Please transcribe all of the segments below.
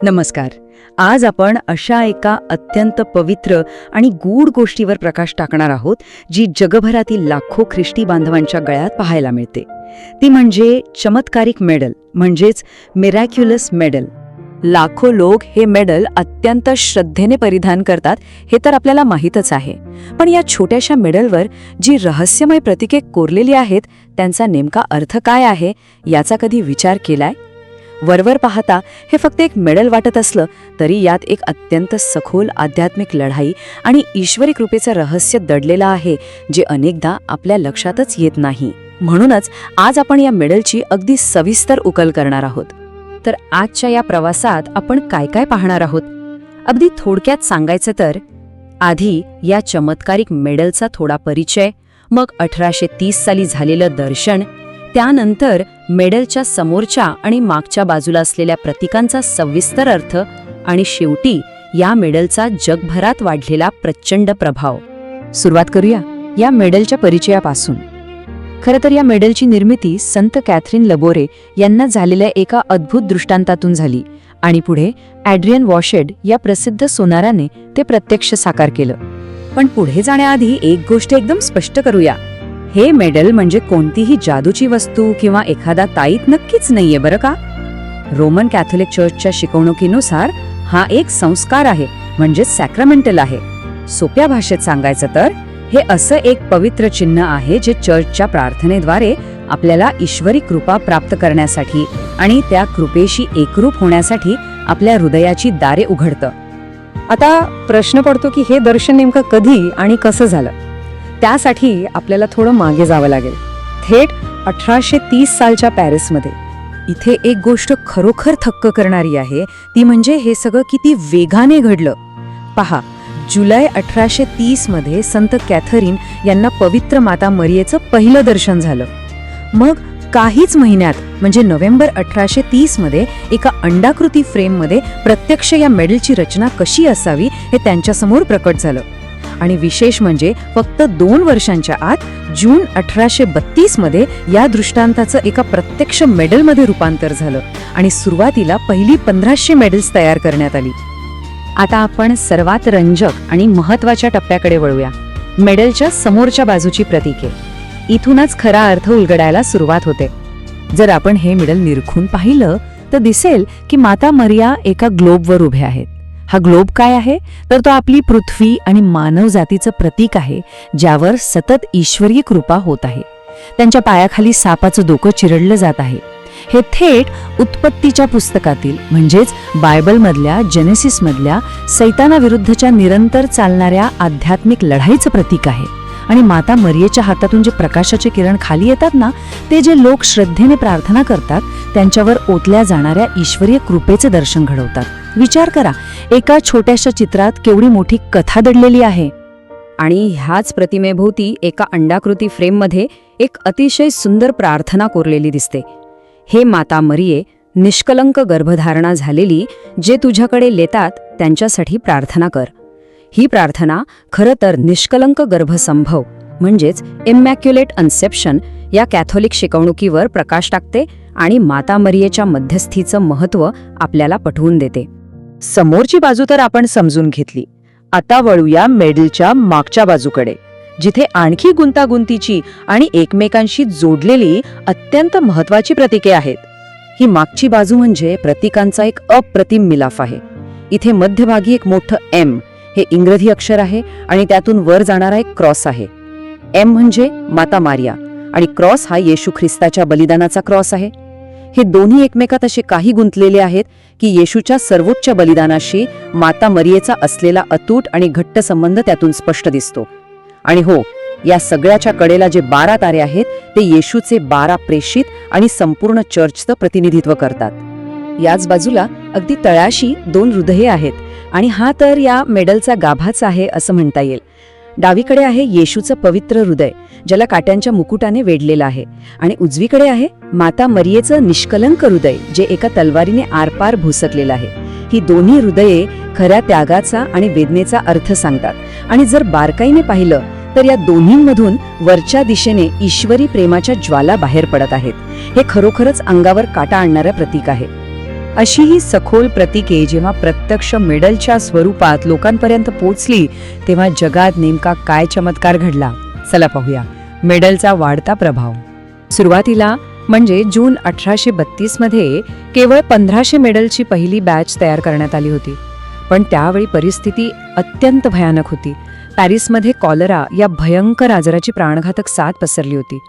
नमस्कार. आज आपण अशा एका अत्यंत पवित्र आणि गूढ गोष्टीवर प्रकाश टाकणार आहोत, जी जगभरातील लाखो ख्रिस्ती बांधवांच्या गळ्यात पाहायला मिळते. ती म्हणजे चमत्कारिक मेडल, म्हणजेच मिरॅक्युलस मेडल. लाखो लोक हे मेडल अत्यंत श्रद्धेने परिधान करतात, हे तर आपल्याला माहीतच आहे. पण या छोट्याशा मेडलवर जी रहस्यमय प्रतीके कोरलेली आहेत, त्यांचा नेमका अर्थ काय आहे याचा कधी विचार केलाय? वरवर पाहता हे फक्त एक मेडल वाटत असलं तरी यात एक अत्यंत सखोल आध्यात्मिक लढाई आणि ईश्वरी कृपेचं रहस्य दडलेलं आहे, जे अनेकदा आपल्या लक्षातच येत नाही. म्हणूनच आज आपण या मेडलची अगदी सविस्तर उकल करणार आहोत. तर आजच्या या प्रवासात आपण काय काय पाहणार आहोत? अगदी थोडक्यात सांगायचं तर, आधी या चमत्कारिक मेडलचा थोडा परिचय, मग 1830 साली झालेलं दर्शन, त्यानंतर मेडलच्या समोरच्या आणि मागच्या बाजूला असलेल्या प्रतीकांचा सविस्तर अर्थ, आणि शेवटी या मेडलचा जगभरात वाढलेला प्रचंड प्रभाव. सुरुवात करूया या मेडलच्या परिचयापासून. खरं तर या मेडलची निर्मिती संत कॅथरीन लबोरे यांना झालेल्या एका अद्भुत दृष्टांतातून झाली, आणि पुढे ॲड्रियन वॉशेड या प्रसिद्ध सोनाराने ते प्रत्यक्ष साकार केलं. पण पुढे जाण्याआधी एक गोष्ट एकदम स्पष्ट करूया. हे मेडल म्हणजे कोणतीही जादूची वस्तू किंवा एखादा ताईत नक्कीच नाहीये, बरं का. रोमन कॅथोलिक चर्चच्या शिकवणुकीनुसार हा एक संस्कार आहे, म्हणजे सॅक्रमेंटल आहे. सोप्या भाषेत सांगायचं तर हे असं एक पवित्र चिन्ह आहे, जे चर्चच्या प्रार्थनेद्वारे आपल्याला ईश्वरी कृपा प्राप्त करण्यासाठी आणि त्या कृपेशी एकरूप होण्यासाठी आपल्या हृदयाची दारे उघडतं. आता प्रश्न पडतो की हे दर्शन नेमकं कधी आणि कसं झालं? त्यासाठी आपल्याला थोडं मागे जावं लागेल, थेट 1830 सालच्या पॅरिसमध्ये. इथे एक गोष्ट खरोखर थक्क करणारी आहे, ती म्हणजे हे सगळं किती वेगाने घडलं. पहा, जुलै 1830 मध्ये संत कॅथरीन यांना पवित्र माता मरियेचं पहिलं दर्शन झालं. मग काहीच महिन्यात म्हणजे नोव्हेंबर 1830 मध्ये एका अंडाकृती फ्रेममध्ये प्रत्यक्ष या मेडलची रचना कशी असावी हे त्यांच्यासमोर प्रकट झालं. आणि विशेष म्हणजे फक्त 2 वर्षांच्या आत जून 1832 मध्ये या दृष्टांताचं एका प्रत्यक्ष मेडलमध्ये रूपांतर झालं, आणि सुरुवातीला पहिली 1500 मेडल्स तयार करण्यात आली. आता आपण सर्वात रंजक आणि महत्वाच्या टप्प्याकडे वळूया, मेडलच्या समोरच्या बाजूची प्रतीके. इथूनच खरा अर्थ उलगडायला सुरुवात होते. जर आपण हे मेडल निरखून पाहिलं तर दिसेल की माता मरिया एका ग्लोबवर उभे आहेत. हा ग्लोब काय आहे तर तो आपली पृथ्वी आणि मानव जातीचं प्रतीक आहे, ज्यावर सतत ईश्वरीय कृपा होत आहे. त्यांच्या पायाखाली सापाचं डोकं चिरडलं जात आहे. हे थेट उत्पत्तीच्या पुस्तकातील, म्हणजेच बायबलमधल्या जेनेसिसमधल्या सैतानाविरुद्धच्या निरंतर चालणाऱ्या आध्यात्मिक लढाईचं प्रतीक आहे. आणि माता मरियेच्या हातातून जे प्रकाशाचे किरण खाली येतात ना, ते जे लोक श्रद्धेने प्रार्थना करतात त्यांच्यावर ओतल्या जाणाऱ्या ईश्वरीय कृपेचे दर्शन घडवतात. विचार करा, एका छोट्याशा चित्रात केवढी मोठी कथा दडलेली आहे. आणि ह्याच प्रतिमेभोवती एका अंडाकृती फ्रेममध्ये एक अतिशय सुंदर प्रार्थना कोरलेली दिसते. हे माता मरिये, निष्कलंक गर्भधारणा झालेली, जे तुझ्याकडे लेतात त्यांच्यासाठी प्रार्थना कर. ही प्रार्थना खरं तर निष्कलंक गर्भसंभव म्हणजेच इमॅक्युलेट कन्सेप्शन या कॅथोलिक शिकवणुकीवर प्रकाश टाकते आणि माता मरियेच्या मध्यस्थीचं महत्त्व आपल्याला पटवून देते. समोरची बाजू तर आपण समजून घेतली. आता वळूया मेडलच्या मागच्या बाजूकडे, जिथे आणखी गुंतागुंतीची आणि एकमेकांशी जोडलेली अत्यंत महत्वाची प्रतीके आहेत. ही मागची बाजू म्हणजे प्रतीकांचा एक अप्रतिम मिलाफ आहे. इथे मध्यभागी एक मोठं एम हे इंग्रजी अक्षर आहे, आणि त्यातून वर जाणारा एक क्रॉस आहे. एम म्हणजे माता मारिया आणि क्रॉस हा येशू ख्रिस्ताच्या बलिदानाचा क्रॉस आहे. हे दोन्ही एकमेकात असे काही गुंतलेले आहेत की येशूच्या सर्वोच्च बलिदानाशी माता मरियेचा असलेला अतूट आणि घट्ट संबंध त्यातून स्पष्ट दिसतो. आणि हो, या सगळ्याच्या कडेला जे 12 तारे आहेत ते येशूचे 12 प्रेषित आणि संपूर्ण चर्चचं प्रतिनिधित्व करतात. याच बाजूला अगदी तळाशी 2 हृदये आहेत, आणि हा तर या मेडलचा गाभाच आहे असं म्हणता येईल. डावीकडे आहे येशूचं पवित्र हृदय, ज्याला काट्यांच्या मुकुटाने वेढलेलं आहे, आणि उजवीकडे आहे माता मरियेचं निष्कलंक हृदय, जे एका तलवारीने आरपार भुसकलेलं आहे. ही दोन्ही हृदये खऱ्या त्यागाचा आणि वेदनेचा अर्थ सांगतात. आणि जर बारकाईने पाहिलं तर या दोन्हींमधून वरच्या दिशेने ईश्वरी प्रेमाच्या ज्वाला बाहेर पडत आहेत. हे खरोखरच अंगावर काटा आणणारं प्रतीक आहे. अशी ही सखोल प्रतीके जेव्हा प्रत्यक्ष मेडलच्या स्वरूपात लोकांपर्यंत पोचली तेव्हा जगात नेमका काय चमत्कार घडला चला पाहूया. मेडलचा वाढता प्रभाव. सुरुवातीला म्हणजे जून 1832 मध्ये केवळ 1500 मेडलची पहिली बॅच तयार करण्यात आली होती. पण त्यावेळी परिस्थिती अत्यंत भयानक होती. पॅरिसमध्ये कॉलरा या भयंकर आजाराची प्राणघातक साथ पसरली होती.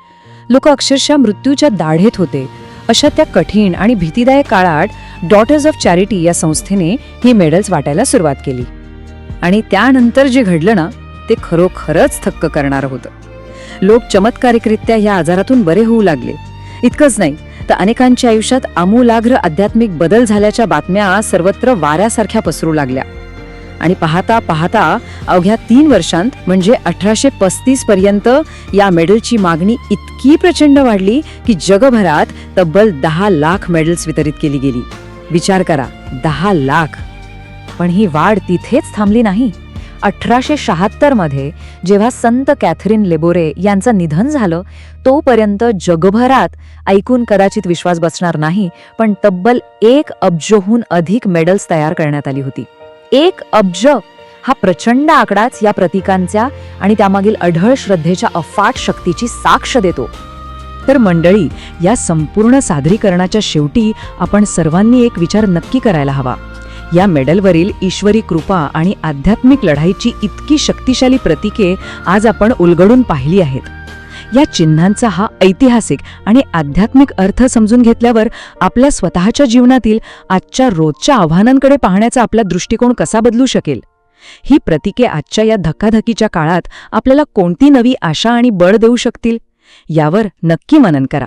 लोक अक्षरशः मृत्यूच्या दाढेत होते. अशा त्या कठीण आणि भीतीदायक काळात डॉटर्स ऑफ चॅरिटी या संस्थेने ही मेडल्स वाटायला सुरुवात केली. आणि त्यानंतर जे घडलं ना ते खरोखरच थक्क करणारं होतं. लोक चमत्कारिकरित्या या आजारातून बरे होऊ लागले. इतकंच नाही तर अनेकांच्या आयुष्यात आमूलाग्र आध्यात्मिक बदल झाल्याच्या बातम्या सर्वत्र वाऱ्यासारख्या पसरू लागल्या. आणि पाहता पाहता अवघ्या 3 वर्षांत म्हणजे 1835 पर्यंत या मेडलची मागणी इतकी प्रचंड वाढली की जगभरात तब्बल 10 लाख मेडल्स वितरित केली गेली. विचार करा, 10 लाख. पण ही वाढ तिथेच थांबली नाही. 1876 मध्ये जेव्हा संत कॅथरीन लेबोरे यांचं निधन झालं तोपर्यंत जगभरात ऐकून कदाचित विश्वास बसणार नाही पण तब्बल 1 अब्जहून अधिक मेडल्स तयार करण्यात आली होती. 1 अब्ज हा प्रचंड आकडाच या प्रतीकांच्या आणि त्यामागील अढळ श्रद्धेच्या अफाट शक्तीची साक्ष देतो. तर मंडळी, या संपूर्ण सादरीकरणाच्या शेवटी आपण सर्वांनी एक विचार नक्की करायला हवा. या मेडलवरील ईश्वरी कृपा आणि आध्यात्मिक लढाईची इतकी शक्तिशाली प्रतीके आज आपण उलगडून पाहिली आहेत. या चिन्हांचा हा ऐतिहासिक आणि आध्यात्मिक अर्थ समजून घेतल्यावर आपल्या स्वतःच्या जीवनातील आजच्या रोजच्या आव्हानांकडे पाहण्याचा आपला दृष्टिकोन कसा बदलू शकेल? ही प्रतीके आजच्या या धकाधकीच्या काळात आपल्याला कोणती नवी आशा आणि बळ देऊ शकतील यावर नक्की मनन करा.